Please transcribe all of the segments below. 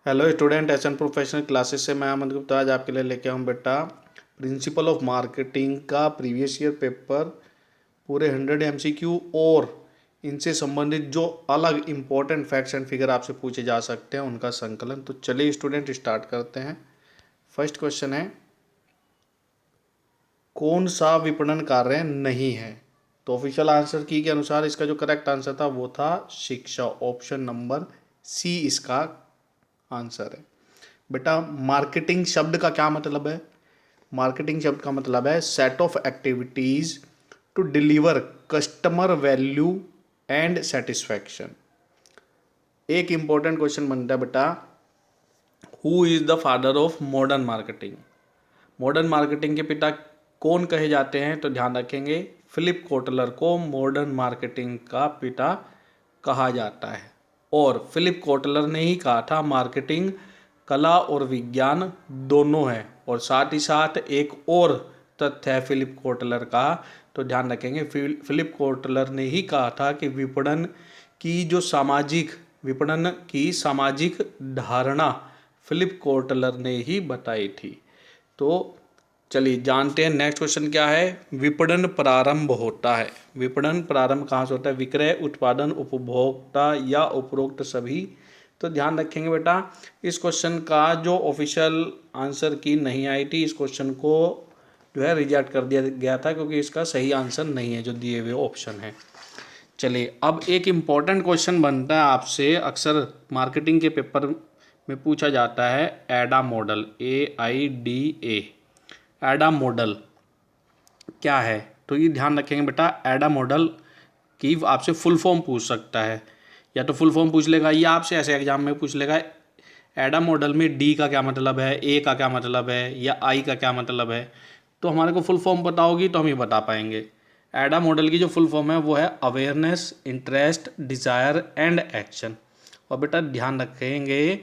Hello student, S N professional classes से मैं अहमद गुप्ता आज आपके लिए लेके आऊँ बेटा प्रिंसिपल ऑफ मार्केटिंग का प्रीवियस ईयर पेपर पूरे 100 एमसीक्यू और इनसे संबंधित जो अलग इम्पोर्टेंट फैक्ट्स एंड फिगर आपसे पूछे जा सकते हैं उनका संकलन। तो चलिए स्टूडेंट स्टार्ट करते हैं। फर्स्ट क्वेश्चन है, कौन सा विपणन कार्य नहीं है? तो ऑफिशियल आंसर की के अनुसार इसका जो करेक्ट आंसर था वो था शिक्षा। ऑप्शन नंबर सी इसका आंसर है। बेटा मार्केटिंग शब्द का क्या मतलब है? मार्केटिंग शब्द का मतलब है set of activities to deliver customer value and satisfaction. एक इंपॉर्टेंट क्वेश्चन बनता है बेटा, who is the father of modern marketing? Modern marketing के पिता कौन कहे जाते हैं? तो ध्यान रखेंगे, फिलिप कोटलर को मॉडर्न मार्केटिंग का पिता कहा जाता है। और फिलिप कोटलर ने ही कहा था मार्केटिंग कला और विज्ञान दोनों है। और साथ ही साथ एक और तथ्य है फिलिप कोटलर का, तो ध्यान रखेंगे, फिलिप कोटलर ने ही कहा था कि विपणन की सामाजिक धारणा फिलिप कोटलर ने ही बताई थी। तो चलिए जानते हैं नेक्स्ट क्वेश्चन क्या है। विपणन प्रारंभ होता है, विपणन प्रारंभ कहाँ से होता है? विक्रय, उत्पादन, उपभोक्ता या उपरोक्त सभी। तो ध्यान रखेंगे बेटा, इस क्वेश्चन का जो ऑफिशियल आंसर की नहीं आई थी, इस क्वेश्चन को जो है रिजेक्ट कर दिया गया था क्योंकि इसका सही आंसर नहीं है जो दिए हुए ऑप्शन है। चलिए अब एक इम्पॉर्टेंट क्वेश्चन बनता है आपसे, अक्सर मार्केटिंग के पेपर में पूछा जाता है, एडा मॉडल, AIDA, एडा मॉडल क्या है? तो ये ध्यान रखेंगे बेटा, एडा मॉडल की आपसे फुल फॉर्म पूछ सकता है, या तो फुल फॉर्म पूछ लेगा या आपसे ऐसे एग्जाम में पूछ लेगा एडा मॉडल में डी का क्या मतलब है, ए का क्या मतलब है, या आई का क्या मतलब है। तो हमारे को फुल फॉर्म पता होगी तो हम ये बता पाएंगे। एडा मॉडल की जो फुल फॉर्म है वो है awareness, interest, desire and action. और बेटा ध्यान रखेंगे,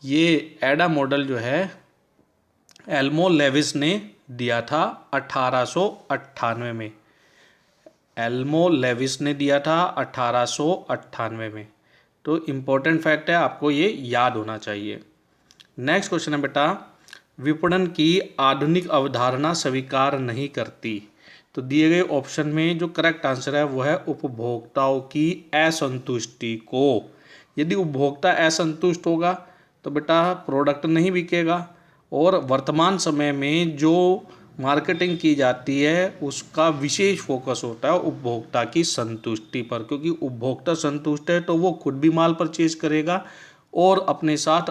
ये एडा मॉडल जो है एल्मो लेविस ने दिया था 1898 में। एल्मो लेविस ने दिया था 1898 में। तो इम्पोर्टेंट फैक्ट है, आपको ये याद होना चाहिए। नेक्स्ट क्वेश्चन है बेटा, विपणन की आधुनिक अवधारणा स्वीकार नहीं करती। तो दिए गए ऑप्शन में जो करेक्ट आंसर है वो है उपभोक्ताओं की असंतुष्टि को। यदि उपभोक्ता असंतुष्ट होगा तो बेटा प्रोडक्ट नहीं बिकेगा। और वर्तमान समय में जो मार्केटिंग की जाती है उसका विशेष फोकस होता है उपभोक्ता की संतुष्टि पर, क्योंकि उपभोक्ता संतुष्ट है तो वो खुद भी माल परचेज करेगा और अपने साथ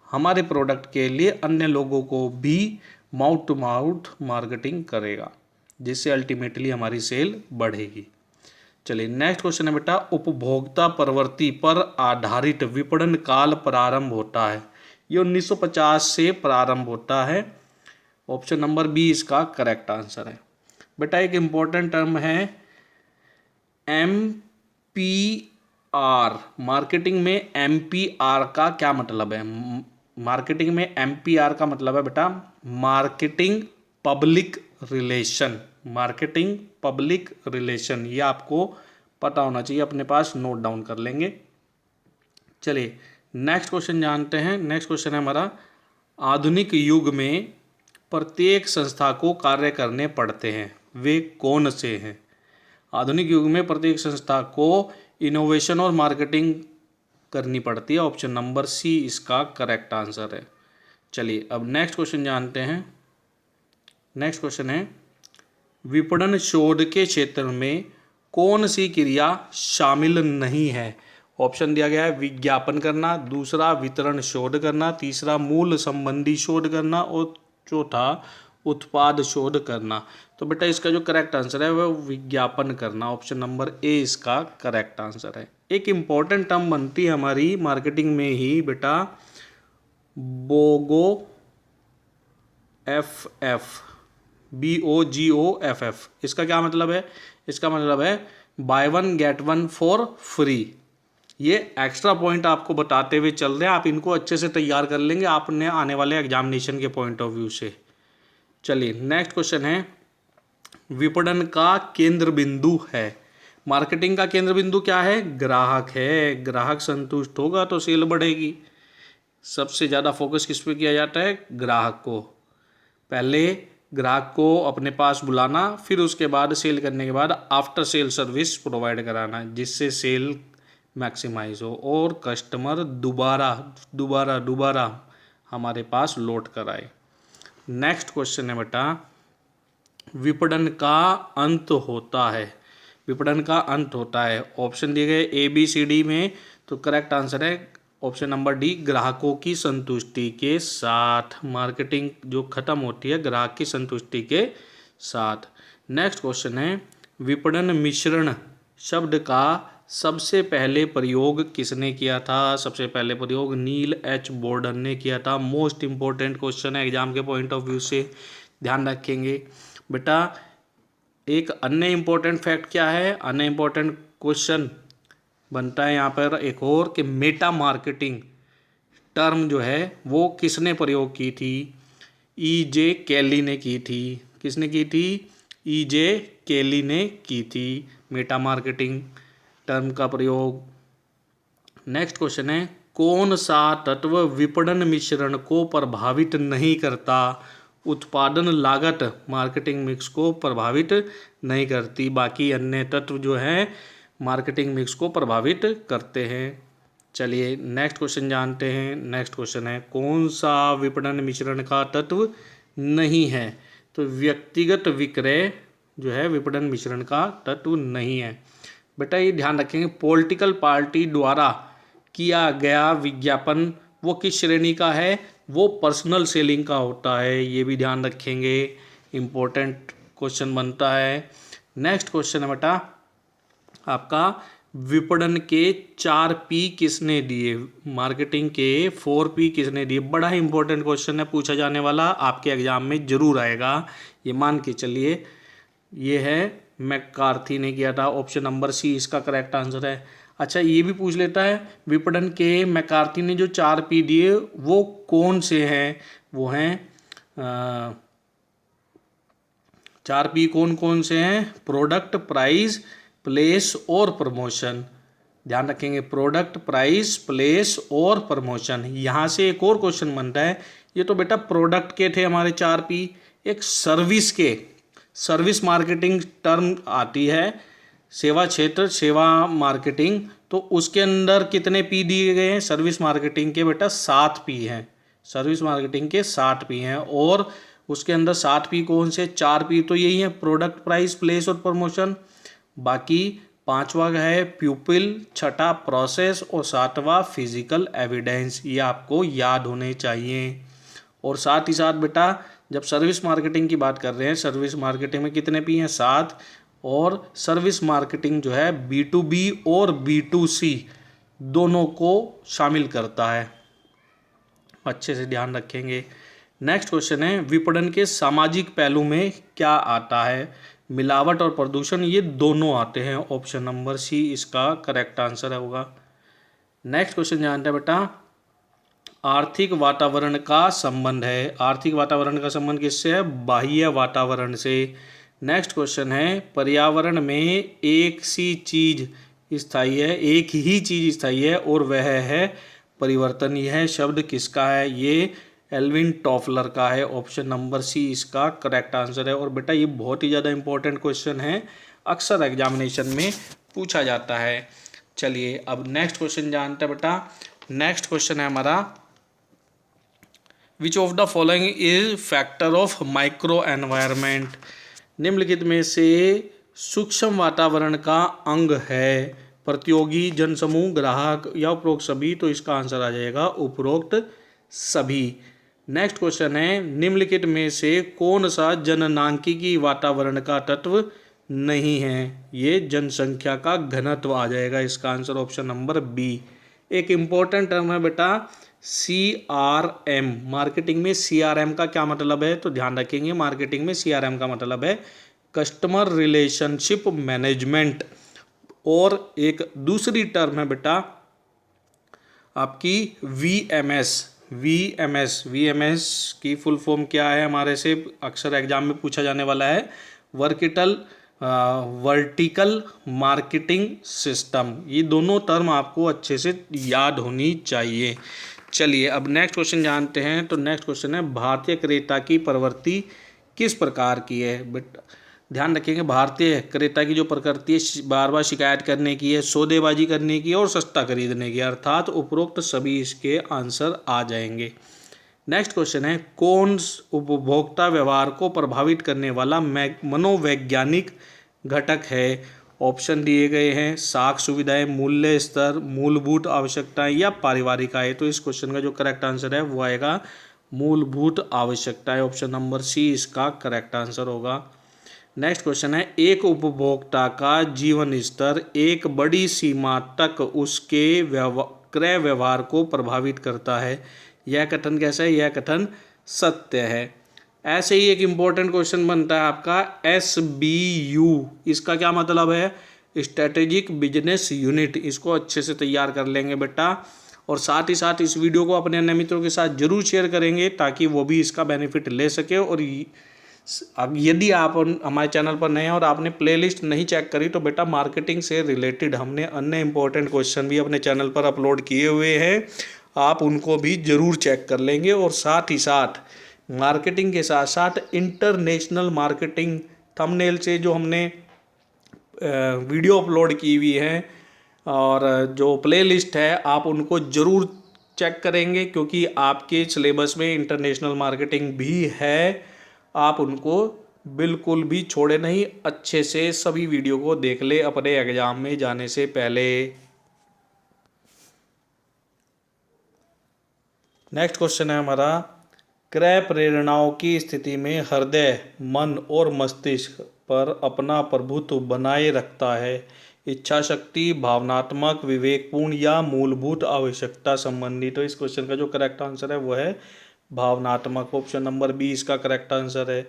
हमारे प्रोडक्ट के लिए अन्य लोगों को भी माउथ टू माउथ मार्केटिंग करेगा, जिससे अल्टीमेटली हमारी सेल बढ़ेगी। चलिए नेक्स्ट क्वेश्चन है बेटा, उपभोक्ता प्रवृत्ति पर आधारित विपणन काल प्रारंभ होता है। ये 1950 से प्रारंभ होता है। ऑप्शन नंबर बी इसका करेक्ट आंसर है। बेटा एक इम्पॉर्टेंट टर्म है MPR। मार्केटिंग में MPR का क्या मतलब है? मार्केटिंग में MPR का मतलब है बेटा marketing public relation. Marketing public relation, ये आपको पता होना चाहिए, अपने पास नोट डाउन कर लेंगे। चलिए नेक्स्ट क्वेश्चन जानते हैं। नेक्स्ट क्वेश्चन है हमारा, आधुनिक युग में प्रत्येक संस्था को कार्य करने पड़ते हैं, वे कौन से हैं? आधुनिक युग में प्रत्येक संस्था को इनोवेशन और मार्केटिंग करनी पड़ती है। ऑप्शन नंबर सी इसका करेक्ट आंसर है। चलिए अब नेक्स्ट क्वेश्चन जानते हैं। नेक्स्ट क्वेश्चन है, विपणन शोध के क्षेत्र में कौन सी क्रिया शामिल नहीं है? ऑप्शन दिया गया है, विज्ञापन करना, दूसरा वितरण शोध करना, तीसरा मूल संबंधी शोध करना और चौथा उत्पाद शोध करना। तो बेटा इसका जो करेक्ट आंसर है वह विज्ञापन करना। ऑप्शन नंबर ए इसका करेक्ट आंसर है। एक इम्पॉर्टेंट टर्म बनती है हमारी मार्केटिंग में ही बेटा, बोगो, BOGOFF। इसका क्या मतलब है? इसका मतलब है by one get one for free. ये एक्स्ट्रा पॉइंट आपको बताते हुए चल रहे हैं, आप इनको अच्छे से तैयार कर लेंगे आपने आने वाले एग्जामिनेशन के पॉइंट ऑफ व्यू से। चलिए नेक्स्ट क्वेश्चन है, विपणन का केंद्र बिंदु है। मार्केटिंग का केंद्र बिंदु क्या है? ग्राहक है। ग्राहक संतुष्ट होगा तो सेल बढ़ेगी। सबसे ज़्यादा फोकस किस पे किया जाता है? ग्राहक को। पहले ग्राहक को अपने पास बुलाना, फिर उसके बाद सेल करने के बाद आफ्टर सेल सर्विस प्रोवाइड कराना, जिससे सेल मैक्सिमाइज हो और कस्टमर दोबारा दोबारा दोबारा हमारे पास लौट कर आए। नेक्स्ट क्वेश्चन है बेटा, विपणन का अंत होता है। विपणन का अंत होता है, ऑप्शन दिए गए ए बी सी डी में, तो करेक्ट आंसर है ऑप्शन नंबर डी, ग्राहकों की संतुष्टि के साथ। मार्केटिंग जो खत्म होती है ग्राहक की संतुष्टि के साथ। नेक्स्ट क्वेश्चन है, विपणन मिश्रण शब्द का सबसे पहले प्रयोग किसने किया था? सबसे पहले प्रयोग नील एच बोर्डन ने किया था। मोस्ट इंपॉर्टेंट क्वेश्चन है एग्जाम के पॉइंट ऑफ व्यू से, ध्यान रखेंगे बेटा। एक अन्य इंपॉर्टेंट फैक्ट क्या है, अन्य इंपॉर्टेंट क्वेश्चन बनता है यहाँ पर एक और, कि मेटा मार्केटिंग टर्म जो है वो किसने प्रयोग की थी? ई जे केली ने की थी। किसने की थी? ई जे केली ने की थी मेटा मार्केटिंग टर्म का प्रयोग। नेक्स्ट क्वेश्चन है, कौन सा तत्व विपणन मिश्रण को प्रभावित नहीं करता? उत्पादन लागत मार्केटिंग मिक्स को प्रभावित नहीं करती, बाकी अन्य तत्व जो हैं मार्केटिंग मिक्स को प्रभावित करते हैं। चलिए नेक्स्ट क्वेश्चन जानते हैं। नेक्स्ट क्वेश्चन है, कौन सा विपणन मिश्रण का तत्व नहीं है? तो व्यक्तिगत विक्रय जो है विपणन मिश्रण का तत्व नहीं है। बेटा ये ध्यान रखेंगे, पॉलिटिकल पार्टी द्वारा किया गया विज्ञापन वो किस श्रेणी का है? वो पर्सनल सेलिंग का होता है, ये भी ध्यान रखेंगे, इम्पोर्टेंट क्वेश्चन बनता है। नेक्स्ट क्वेश्चन है बेटा आपका, विपणन के 4 P किसने दिए? मार्केटिंग के 4 P किसने दिए? बड़ा ही इंपॉर्टेंट क्वेश्चन है, पूछा जाने वाला, आपके एग्जाम में जरूर आएगा, ये मान के चलिए। ये है मैकार्थी ने किया था, ऑप्शन नंबर सी इसका करेक्ट आंसर है। अच्छा ये भी पूछ लेता है, विपणन के मैकार्थी ने जो 4 P दिए वो कौन से हैं? वो हैं 4 P कौन कौन से हैं? प्रोडक्ट, प्राइस, प्लेस और प्रमोशन। ध्यान रखेंगे, प्रोडक्ट, प्राइस, प्लेस और प्रमोशन। यहाँ से एक और क्वेश्चन बनता है, ये तो बेटा प्रोडक्ट के थे हमारे 4 P, एक सर्विस के, सर्विस मार्केटिंग टर्म आती है, सेवा क्षेत्र सेवा मार्केटिंग, तो उसके अंदर कितने P दिए गए हैं? सर्विस मार्केटिंग के बेटा 7 P हैं, सर्विस मार्केटिंग के 7 P हैं। और उसके अंदर 7 P कौन से? 4 P तो यही है, प्रोडक्ट, प्राइस, प्लेस और प्रमोशन। बाकी 5वां है प्यूपिल, 6ठा प्रोसेस और 7वां फिजिकल एविडेंस। ये आपको याद होने चाहिए। और साथ ही साथ बेटा जब सर्विस मार्केटिंग की बात कर रहे हैं, सर्विस मार्केटिंग में कितने P हैं? 7। और सर्विस मार्केटिंग जो है B2B और B2C दोनों को शामिल करता है, अच्छे से ध्यान रखेंगे। नेक्स्ट क्वेश्चन है, विपणन के सामाजिक पहलू में क्या आता है? मिलावट और प्रदूषण, ये दोनों आते हैं, ऑप्शन नंबर सी इसका करेक्ट आंसर होगा। नेक्स्ट क्वेश्चन जानते हैं बेटा, आर्थिक वातावरण का संबंध है। आर्थिक वातावरण का संबंध किससे है? बाह्य वातावरण से। नेक्स्ट क्वेश्चन है, पर्यावरण में एक सी चीज स्थायी है, एक ही चीज स्थायी है और वह है परिवर्तन। यह शब्द किसका है? ये एल्विन टॉफलर का है, ऑप्शन नंबर सी इसका करेक्ट आंसर है। और बेटा ये बहुत ही ज़्यादा इंपॉर्टेंट क्वेश्चन है, अक्सर एग्जामिनेशन में पूछा जाता है। चलिए अब नेक्स्ट क्वेश्चन जानते हैं बेटा। नेक्स्ट क्वेश्चन है हमारा, which of the following is factor of micro environment? निम्नलिखित में से सूक्ष्म वातावरण का अंग है? प्रतियोगी, जनसमूह, ग्राहक या उपरोक्त सभी? तो इसका आंसर आ जाएगा उपरोक्त सभी। नेक्स्ट क्वेश्चन है, निम्नलिखित में से कौन सा जननांकिकी वातावरण का तत्व नहीं है? ये जनसंख्या का घनत्व आ जाएगा, इसका आंसर ऑप्शन नंबर बी। एक इम्पोर्टेंट टर्म है बेटा CRM। मार्केटिंग में CRM का क्या मतलब है? तो ध्यान रखेंगे, मार्केटिंग में CRM का मतलब है कस्टमर रिलेशनशिप मैनेजमेंट। और एक दूसरी टर्म है बेटा आपकी VMS की फुल फॉर्म क्या है? हमारे से अक्सर एग्जाम में पूछा जाने वाला है, वर्टिकल मार्केटिंग सिस्टम। ये दोनों टर्म आपको अच्छे से याद होनी चाहिए। चलिए अब नेक्स्ट क्वेश्चन जानते हैं। तो नेक्स्ट क्वेश्चन है, भारतीय क्रेता की प्रवृत्ति किस प्रकार की है। बट ध्यान रखेंगे, भारतीय क्रेता की जो प्रकृति है बार बार शिकायत करने की है, सौदेबाजी करने की है और सस्ता खरीदने की, अर्थात उपरोक्त सभी इसके आंसर आ जाएंगे। नेक्स्ट क्वेश्चन है, कौन उपभोक्ता व्यवहार को प्रभावित करने वाला मनोवैज्ञानिक घटक है। ऑप्शन दिए गए हैं, साख सुविधाएं, मूल्य स्तर, मूलभूत आवश्यकताएं या पारिवारिक आय। तो इस क्वेश्चन का जो करेक्ट आंसर है वो आएगा मूलभूत आवश्यकताएं। ऑप्शन नंबर सी इसका करेक्ट आंसर होगा। नेक्स्ट क्वेश्चन है, एक उपभोक्ता का जीवन स्तर एक बड़ी सीमा तक उसके क्रय व्यवहार को प्रभावित करता है। यह कथन कैसा है, यह कथन सत्य है। ऐसे ही एक इम्पोर्टेंट क्वेश्चन बनता है आपका SBU। इसका क्या मतलब है, स्ट्रेटेजिक बिजनेस यूनिट। इसको अच्छे से तैयार कर लेंगे बेटा, और साथ ही साथ इस वीडियो को अपने अन्य मित्रों के साथ जरूर शेयर करेंगे ताकि वो भी इसका बेनिफिट ले सके। और अब यदि आप हमारे चैनल पर नए हैं और आपने प्लेलिस्ट नहीं चेक करी तो बेटा मार्केटिंग से रिलेटेड हमने अन्य इम्पोर्टेंट क्वेश्चन भी अपने चैनल पर अपलोड किए हुए हैं, आप उनको भी ज़रूर चेक कर लेंगे। और साथ ही साथ मार्केटिंग के साथ साथ इंटरनेशनल मार्केटिंग थंबनेल से जो हमने वीडियो अपलोड की हुई है और जो प्लेलिस्ट है आप उनको ज़रूर चेक करेंगे, क्योंकि आपके सिलेबस में इंटरनेशनल मार्केटिंग भी है। आप उनको बिल्कुल भी छोड़े नहीं, अच्छे से सभी वीडियो को देख ले अपने एग्जाम में जाने से पहले। नेक्स्ट क्वेश्चन है हमारा, क्रय प्रेरणाओं की स्थिति में हृदय, मन और मस्तिष्क पर अपना प्रभुत्व बनाए रखता है। इच्छा शक्ति, भावनात्मक, विवेकपूर्ण या मूलभूत आवश्यकता संबंधी। तो इस क्वेश्चन का जो करेक्ट आंसर है वो है भावनात्मक। ऑप्शन नंबर बी इसका करेक्ट आंसर है।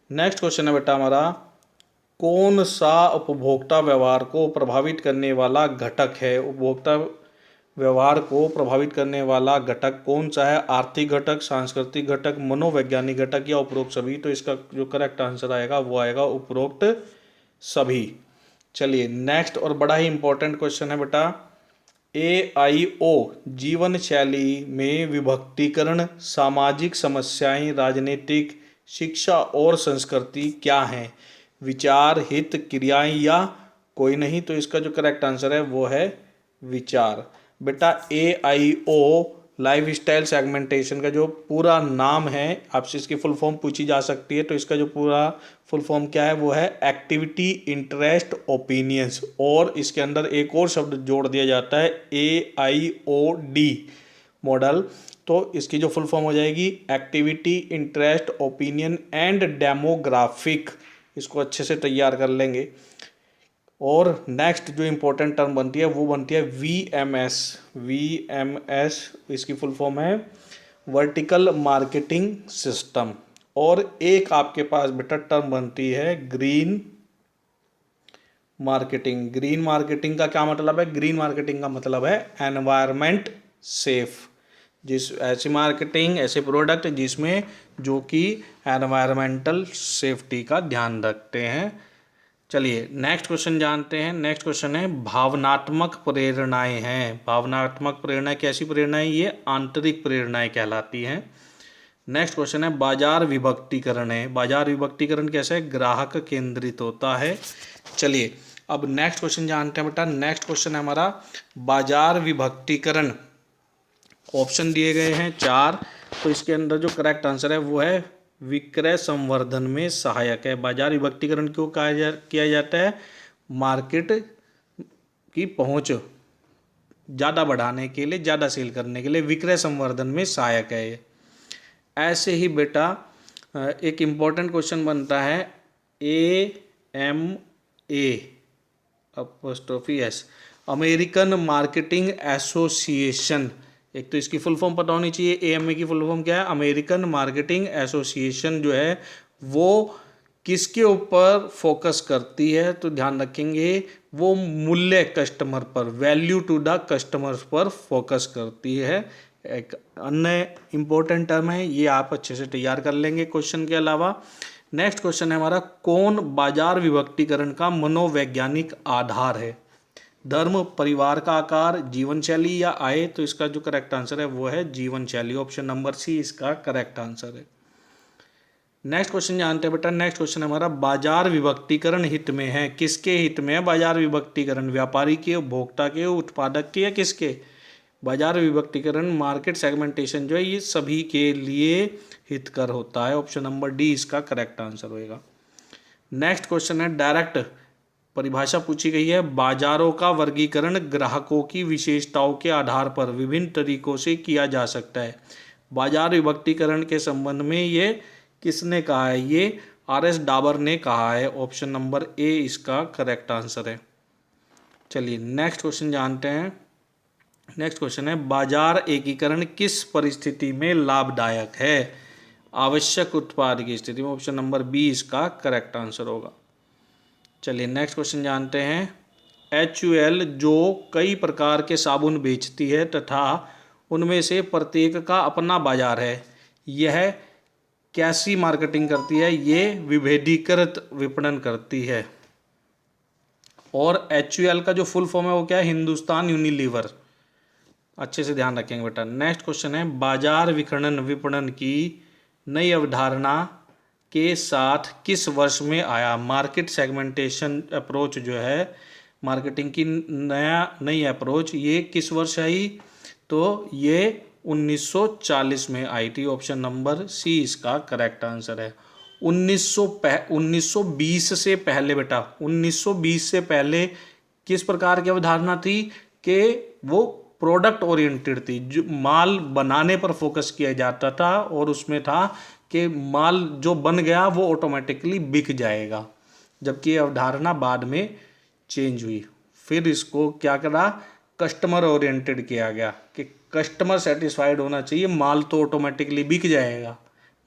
नेक्स्ट क्वेश्चन है बेटा हमारा, कौन सा उपभोक्ता व्यवहार को प्रभावित करने वाला घटक है। उपभोक्ता व्यवहार को प्रभावित करने वाला घटक कौन सा है, आर्थिक घटक, सांस्कृतिक घटक, मनोवैज्ञानिक घटक या उपरोक्त सभी। तो इसका जो करेक्ट आंसर आएगा वो आएगा उपरोक्त सभी। चलिए नेक्स्ट और बड़ा ही इंपॉर्टेंट क्वेश्चन है बेटा, AIO जीवन शैली में विभक्तिकरण, सामाजिक समस्याएं, राजनीतिक, शिक्षा और संस्कृति क्या है। विचार, हित, क्रियाएं या कोई नहीं। तो इसका जो करेक्ट आंसर है वो है विचार। बेटा AIO लाइफ स्टाइल सेगमेंटेशन का जो पूरा नाम है, आपसे इसकी फुल फॉर्म पूछी जा सकती है। तो इसका जो पूरा फुल फॉर्म क्या है वो है एक्टिविटी, इंटरेस्ट, ओपिनियंस, और इसके अंदर एक और शब्द जोड़ दिया जाता है AIOD मॉडल। तो इसकी जो फुल फॉर्म हो जाएगी activity, interest, opinion and demographic. इसको अच्छे से तैयार कर लेंगे। और नेक्स्ट जो इम्पोर्टेंट टर्म बनती है वो बनती है VMS। इसकी फुल फॉर्म है वर्टिकल मार्केटिंग सिस्टम। और एक आपके पास बेटा टर्म बनती है ग्रीन मार्केटिंग। ग्रीन मार्केटिंग का क्या मतलब है, ग्रीन मार्केटिंग का मतलब है एनवायरमेंट सेफ। जिस ऐसी मार्केटिंग, ऐसे प्रोडक्ट जिसमें जो कि एनवायरमेंटल सेफ्टी का ध्यान रखते हैं। चलिए नेक्स्ट क्वेश्चन जानते हैं। नेक्स्ट क्वेश्चन है, भावनात्मक प्रेरणाएं हैं। भावनात्मक प्रेरणाएं कैसी प्रेरणाएं, ये आंतरिक प्रेरणाएं कहलाती हैं। नेक्स्ट क्वेश्चन है, बाजार विभक्तिकरण है। बाजार विभक्तिकरण कैसे है, ग्राहक केंद्रित होता है। चलिए अब नेक्स्ट क्वेश्चन जानते हैं बेटा। नेक्स्ट क्वेश्चन है हमारा बाजार विभक्तिकरण। ऑप्शन दिए गए हैं 4। तो इसके अंदर जो करेक्ट आंसर है वो है विक्रय संवर्धन में सहायक है। बाजार विभक्तिकरण क्यों किया जाता है, मार्केट की पहुंच ज़्यादा बढ़ाने के लिए, ज़्यादा सेल करने के लिए विक्रय संवर्धन में सहायक है ये। ऐसे ही बेटा एक इम्पॉर्टेंट क्वेश्चन बनता है AMA apostrophe S, American marketing association. एक तो इसकी फुल फॉर्म पता होनी चाहिए, AMA की फुल फॉर्म क्या है, अमेरिकन मार्केटिंग एसोसिएशन जो है वो किसके ऊपर फोकस करती है। तो ध्यान रखेंगे वो मूल्य कस्टमर पर, वैल्यू टू द कस्टमर्स पर फोकस करती है। एक अन्य इम्पोर्टेंट टर्म है, ये आप अच्छे से तैयार कर लेंगे क्वेश्चन के अलावा। नेक्स्ट क्वेश्चन है हमारा, कौन बाजार विभक्तिकरण का मनोवैज्ञानिक आधार है। धर्म, परिवार का आकार, जीवन शैली या आय। तो इसका जो करेक्ट आंसर है वो है जीवन शैली। ऑप्शन नंबर सी इसका करेक्ट आंसर है। नेक्स्ट क्वेश्चन जानते हैं बेटा। नेक्स्ट क्वेश्चन हमारा, बाजार विभक्तिकरण हित में है। किसके हित में है बाजार विभक्तिकरण? व्यापारी के, उपभोक्ता के, उत्पादक के या किसके? बाजार विभक्तिकरण, मार्केट सेगमेंटेशन जो है ये सभी के लिए हितकर होता है। ऑप्शन नंबर डी इसका करेक्ट आंसर होएगा। नेक्स्ट क्वेश्चन है, डायरेक्ट परिभाषा पूछी गई है। बाजारों का वर्गीकरण ग्राहकों की विशेषताओं के आधार पर विभिन्न तरीकों से किया जा सकता है। बाजार विभक्तिकरण के संबंध में ये किसने कहा है? ये आर.एस. डाबर ने कहा है। ऑप्शन नंबर ए इसका करेक्ट आंसर है। चलिए नेक्स्ट क्वेश्चन जानते हैं। नेक्स्ट क्वेश्चन है, बाजार एकीकरण किस परिस्थिति में लाभदायक है? आवश्यक उत्पाद की स्थिति में। ऑप्शन नंबर बी इसका करेक्ट आंसर होगा। चलिए नेक्स्ट क्वेश्चन जानते हैं। HUL जो कई प्रकार के साबुन बेचती है तथा उनमें से प्रत्येक का अपना बाजार है, यह कैसी मार्केटिंग करती है? ये विभेदीकृत विपणन करती है। और HUL का जो फुल फॉर्म है वो क्या है? हिंदुस्तान यूनिलीवर। अच्छे से ध्यान रखेंगे बेटा। नेक्स्ट क्वेश्चन है, बाजार विपणन की नई अवधारणा के साथ किस वर्ष में आया? मार्केट सेगमेंटेशन अप्रोच जो है, मार्केटिंग की नई अप्रोच, ये किस वर्ष आई? तो ये 1940 में आई थी। ऑप्शन नंबर सी इसका करेक्ट आंसर है। 1920 से पहले बेटा, 1920 से पहले किस प्रकार की अवधारणा थी? कि वो प्रोडक्ट ओरिएंटेड थी, जो माल बनाने पर फोकस किया जाता था और उसमें था कि माल जो बन गया वो ऑटोमेटिकली बिक जाएगा। जबकि ये अवधारणा बाद में चेंज हुई। फिर इसको क्या करा? कस्टमर ओरिएंटेड किया गया कि कस्टमर सेटिस्फाइड होना चाहिए, माल तो ऑटोमेटिकली बिक जाएगा।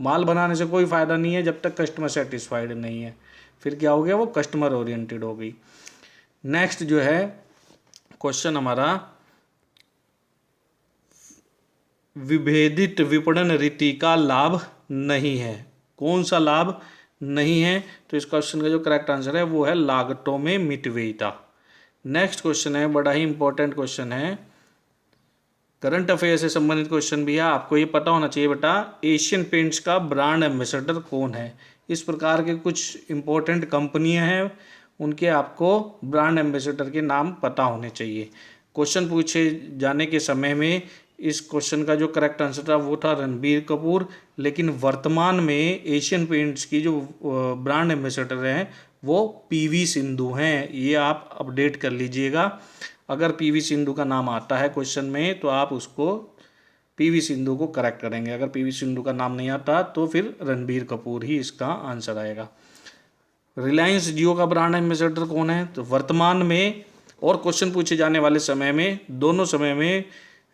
माल बनाने से कोई फ़ायदा नहीं है जब तक कस्टमर सेटिस्फाइड नहीं है। फिर क्या हो गया? वो कस्टमर ओरिएंटेड हो गई। नेक्स्ट जो है क्वेश्चन हमारा, विभेदित विपणन रीति का लाभ नहीं है। कौन सा लाभ नहीं है? तो इस क्वेश्चन का जो करेक्ट आंसर है वो है लागतों में मितव्ययिता। नेक्स्ट क्वेश्चन है, बड़ा ही इंपॉर्टेंट क्वेश्चन है, करंट अफेयर से संबंधित क्वेश्चन भी है, आपको ये पता होना चाहिए बेटा। एशियन पेंट्स का ब्रांड एम्बेसडर कौन है? इस प्रकार के कुछ इंपॉर्टेंट कंपनियां हैं, उनके आपको ब्रांड एम्बेसडर के नाम पता होने चाहिए। क्वेश्चन पूछे जाने के समय में इस क्वेश्चन का जो करेक्ट आंसर था वो था रणबीर कपूर, लेकिन वर्तमान में एशियन पेंट्स की जो ब्रांड एम्बेसडर हैं वो PV सिंधु हैं। ये आप अपडेट कर लीजिएगा। अगर PV सिंधु का नाम आता है क्वेश्चन में तो आप उसको PV सिंधु को करेक्ट करेंगे। अगर PV सिंधु का नाम नहीं आता तो फिर रणबीर कपूर ही इसका आंसर आएगा। रिलायंस जियो का ब्रांड एम्बेसडर कौन है? तो वर्तमान में और क्वेश्चन पूछे जाने वाले समय में, दोनों समय में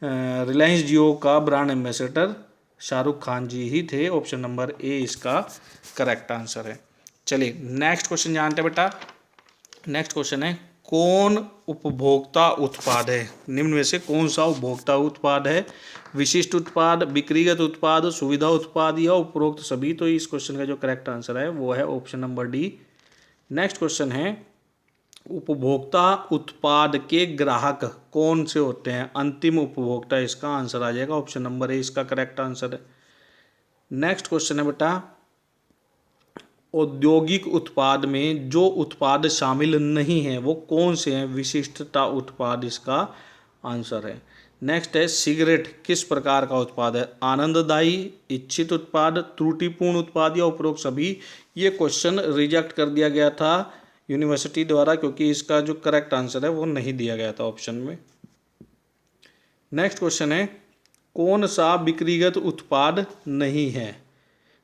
रिलायंस जियो का ब्रांड एम्बेसडर शाहरुख खान जी ही थे। ऑप्शन नंबर ए इसका करेक्ट आंसर है। चलिए नेक्स्ट क्वेश्चन जानते हैं बेटा। नेक्स्ट क्वेश्चन है, कौन उपभोक्ता उत्पाद है? निम्न में से कौन सा उपभोक्ता उत्पाद है? विशिष्ट उत्पाद, बिक्रीगत उत्पाद, सुविधा उत्पाद या उपरोक्त सभी? तो इस क्वेश्चन का जो करेक्ट आंसर है वो है option number D. Next question है, उपभोक्ता उत्पाद के ग्राहक कौन से होते हैं? अंतिम उपभोक्ता इसका आंसर आ जाएगा। ऑप्शन नंबर ए इसका करेक्ट आंसर है। नेक्स्ट क्वेश्चन है बेटा, औद्योगिक उत्पाद में जो उत्पाद शामिल नहीं है वो कौन से हैं? विशिष्टता उत्पाद इसका आंसर है। नेक्स्ट है, सिगरेट किस प्रकार का उत्पाद है? आनंददायी, इच्छित उत्पाद, त्रुटिपूर्ण उत्पाद या उपरोक्त सभी? ये क्वेश्चन रिजेक्ट कर दिया गया था यूनिवर्सिटी द्वारा, क्योंकि इसका जो करेक्ट आंसर है वो नहीं दिया गया था ऑप्शन में। नेक्स्ट क्वेश्चन है, कौन सा बिक्रीगत उत्पाद नहीं है?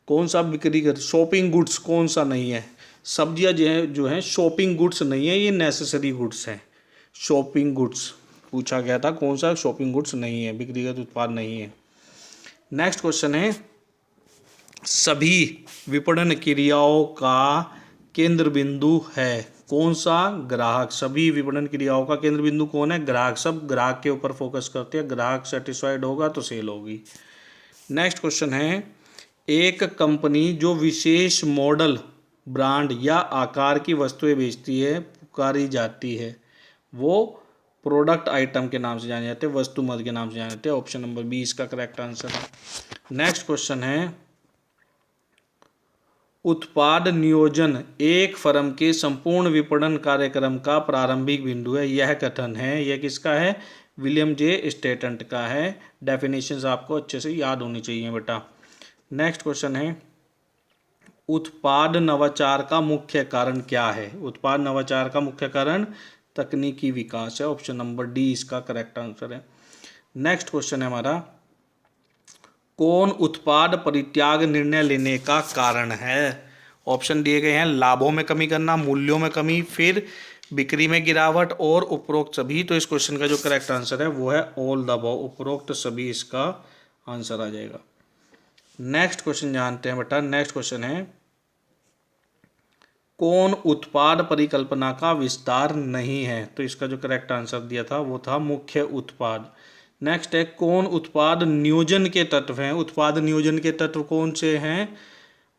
कौन सा बिक्रीगत, शॉपिंग गुड्स कौन सा नहीं है? सब्जियां जो हैं शॉपिंग गुड्स नहीं है, ये नेसेसरी गुड्स हैं। शॉपिंग गुड्स पूछा गया था, कौन सा शॉपिंग गुड्स नहीं है, बिक्रीगत उत्पाद नहीं है। नेक्स्ट क्वेश्चन है, सभी विपणन क्रियाओं का केंद्र बिंदु है कौन सा? ग्राहक। सभी विपणन क्रियाओं का केंद्र बिंदु कौन है? ग्राहक। सब ग्राहक के ऊपर फोकस करते हैं। ग्राहक सेटिस्फाइड होगा तो सेल होगी। नेक्स्ट क्वेश्चन है, एक कंपनी जो विशेष मॉडल, ब्रांड या आकार की वस्तुएं बेचती है पुकारी जाती है, वो प्रोडक्ट आइटम के नाम से जाने जाते हैं, वस्तु मद के नाम से जाने जाते हैं। ऑप्शन नंबर बी इसका करेक्ट आंसर है। नेक्स्ट क्वेश्चन है, उत्पाद नियोजन एक फर्म के संपूर्ण विपणन कार्यक्रम का प्रारंभिक बिंदु है। यह कथन है, यह किसका है? विलियम जे स्टेटन का है। डेफिनेशंस आपको अच्छे से याद होनी चाहिए बेटा। नेक्स्ट क्वेश्चन है, उत्पाद नवाचार का मुख्य कारण क्या है? उत्पाद नवाचार का मुख्य कारण तकनीकी विकास है। ऑप्शन नंबर डी इसका करेक्ट आंसर है। नेक्स्ट क्वेश्चन है हमारा, कौन उत्पाद परित्याग निर्णय लेने का कारण है? ऑप्शन दिए गए हैं, लाभों में कमी करना, मूल्यों में कमी, फिर बिक्री में गिरावट और उपरोक्त सभी। तो इस क्वेश्चन का जो करेक्ट आंसर है वो है ऑल द अबव, उपरोक्त सभी इसका आंसर आ जाएगा। नेक्स्ट क्वेश्चन जानते हैं बेटा। नेक्स्ट क्वेश्चन है, कौन उत्पाद परिकल्पना का विस्तार नहीं है? तो इसका जो करेक्ट आंसर दिया था वो था मुख्य उत्पाद। नेक्स्ट है, कौन उत्पाद नियोजन के तत्व हैं? उत्पाद नियोजन के तत्व कौन से हैं?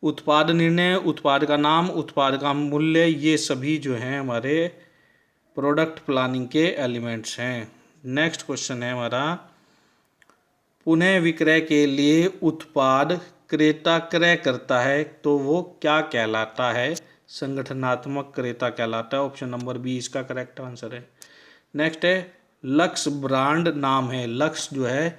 उत्पाद निर्णय, उत्पाद का नाम, उत्पाद का मूल्य, ये सभी जो हैं हमारे प्रोडक्ट प्लानिंग के एलिमेंट्स हैं। नेक्स्ट क्वेश्चन है हमारा, पुनः विक्रय के लिए उत्पाद क्रेता क्रय करता है तो वो क्या कहलाता है? संगठनात्मक क्रेता कहलाता है। ऑप्शन नंबर बी इसका करेक्ट आंसर है। नेक्स्ट है, लक्स ब्रांड नाम है। लक्स जो है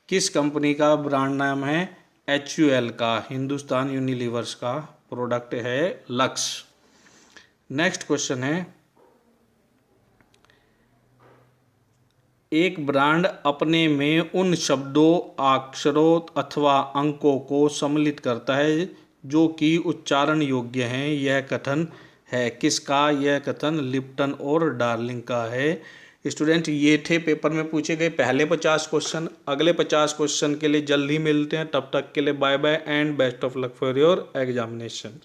किस कंपनी का ब्रांड नाम है? HUL का, हिंदुस्तान यूनिलीवर्स का प्रोडक्ट है लक्स। नेक्स्ट क्वेश्चन है, एक ब्रांड अपने में उन शब्दों, अक्षरों अथवा अंकों को सम्मिलित करता है जो कि उच्चारण योग्य हैं। यह कथन है किसका? यह कथन लिप्टन और डार्लिंग का है। स्टूडेंट, ये थे पेपर में पूछे गए पहले 50 क्वेश्चन। अगले 50 क्वेश्चन के लिए जल्द ही मिलते हैं। तब तक के लिए bye bye and best of luck for your examination.